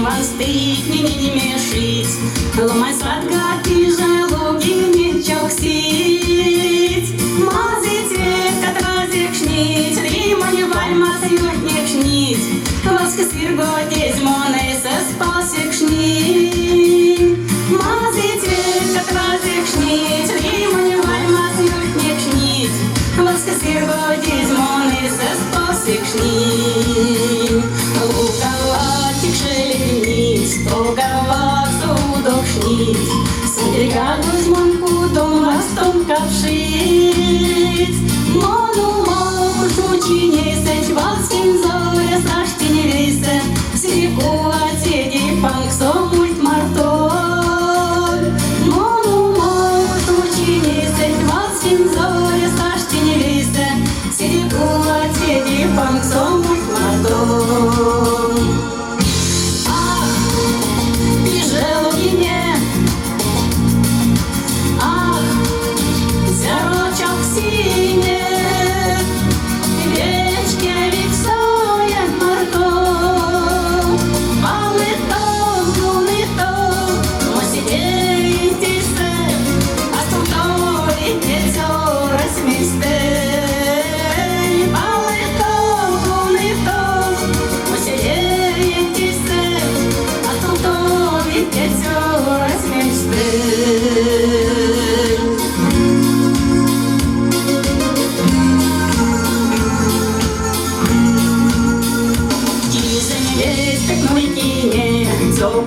вам стыть, мне не мешить. Ломай сладкий желуги, ничок сить. Мазить цвет, как разик шнить, лимони вальма сьогодні шнить. Воска свирготесь, монеса спасик шнить. Мазить цвет, как разик шнить, лимони вальма сьогодні шнить. Воска свирготесь, монеса спасик шнить. Луковатик шелепнить, луковак судохнить. Сберегаду змонку дом ростом ковшить. Мону малу жучи несеть, валскин зоря сашти не весе. Сиреку отеди панксо мульт мартоль. Мону малу жучи несеть, валскин зоря сашти не весе. Сиреку отеди панксо мульт мартоль.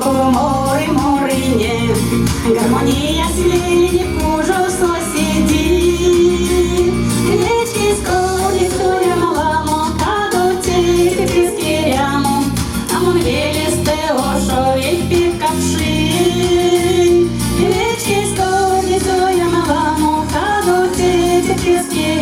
Море, морине, гармония свели кожу соседи. Речки сходит, я маламо, каду тихо пескирямо, а мон велесте ошо и пикавши. Речки сходит, я маламо, каду тихо пескирямо.